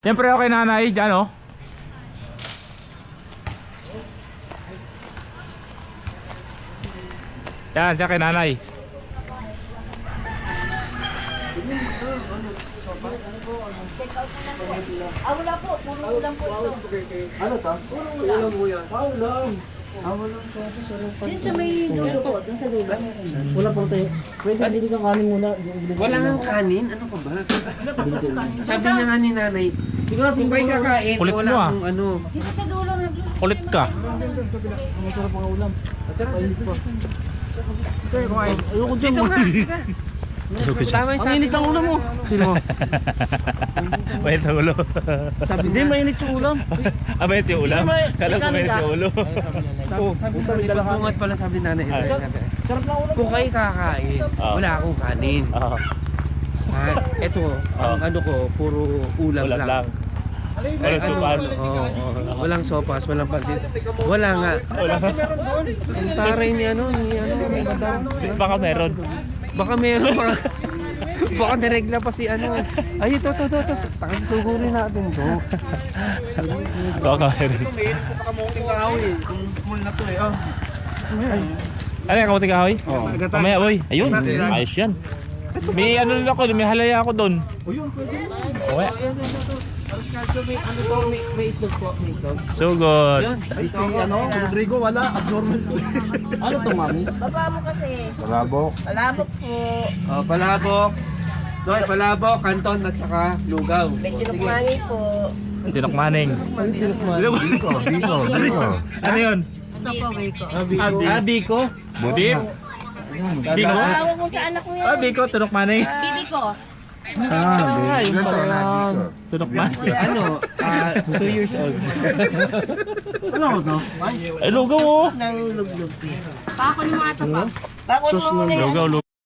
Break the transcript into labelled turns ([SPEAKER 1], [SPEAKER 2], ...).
[SPEAKER 1] Siyempre ako kay nanay dyan, oh. Yan, dyan kay nanay.
[SPEAKER 2] Wala po, puro ulam po ito.
[SPEAKER 3] Ano to?
[SPEAKER 2] Puro ulam.
[SPEAKER 3] Ulam mo yan. Ulam.
[SPEAKER 2] Dito sa may dulo po, dito sa dulo.
[SPEAKER 3] Wala po tayo. Pwede hindi ka kanin muna.
[SPEAKER 4] Wala kang kanin? Ano ka ba? Sabi nga nga ni nanay, kung kayo kakain,
[SPEAKER 1] Kulit
[SPEAKER 4] wala
[SPEAKER 1] mo, ah.
[SPEAKER 4] akong ano.
[SPEAKER 2] Dito sa dulo.
[SPEAKER 1] Kulit ka.
[SPEAKER 3] Masarap ang ulam. Painit pa. Kaya kumain. Ayoko dyan.
[SPEAKER 4] Ito nga. Tama yung
[SPEAKER 3] Ang
[SPEAKER 4] sabi
[SPEAKER 3] init ang ulam mo. Sino mo?
[SPEAKER 1] Mainit ang ulo.
[SPEAKER 4] Sabi
[SPEAKER 3] Hindi,
[SPEAKER 4] niya.
[SPEAKER 3] mainit yung ulam.
[SPEAKER 1] Mainit yung ulam. Kala ko mainit yung ulo.
[SPEAKER 4] Sabi niya, bungat pala sabi ni nanay. Sabi,
[SPEAKER 3] Sarap ng ulam.
[SPEAKER 4] kung kayo kakain, wala akong kanin.
[SPEAKER 1] Oo.
[SPEAKER 4] Ito, ang ano ko, puro ulam
[SPEAKER 1] Ulam lang. Walang supas.
[SPEAKER 4] Walang sopas, walang pansit. Wala nga. Ang taray ni ano, madam.
[SPEAKER 1] Baka meron.
[SPEAKER 4] Baka meron, baka niregla pa si ano. Ay, ito. Takang sugurin natin to.
[SPEAKER 1] Baka meron.
[SPEAKER 3] Sa kamuting kahoy. Mul na to eh.
[SPEAKER 1] Ano yung kamuting kahoy? Oo. Mamaya, boy. Ayun. Ayos yan. May ano lang ako, may halaya ako doon. Okay.
[SPEAKER 4] May itlog po, may itlog.
[SPEAKER 1] So good.
[SPEAKER 3] Ay, si ano, Rodrigo, wala. Abnormal. Ano to, mami?
[SPEAKER 2] Baba mo kasi.
[SPEAKER 3] Palabok.
[SPEAKER 2] Palabok po.
[SPEAKER 4] Oh, palabok. Doy, palabok, kanton at saka lugaw.
[SPEAKER 2] May sinukmani po.
[SPEAKER 1] Tinok maning.
[SPEAKER 3] Biko.
[SPEAKER 1] Ano yun?
[SPEAKER 2] Ito po, Biko.
[SPEAKER 4] Biko.
[SPEAKER 1] Beef? Biko?
[SPEAKER 2] Tawag mo sa anak mo yan.
[SPEAKER 1] Biko, tinok maning.
[SPEAKER 2] Bibi ko.
[SPEAKER 3] Yun pala.
[SPEAKER 1] Tinok maning.
[SPEAKER 4] Ano? 2 years old.
[SPEAKER 3] Ano ko to?
[SPEAKER 1] Ay, lugaw oh.
[SPEAKER 2] Ng luglug. Pakon mo ito pa. Pakon mo muna yan.
[SPEAKER 1] Lugaw, lugaw.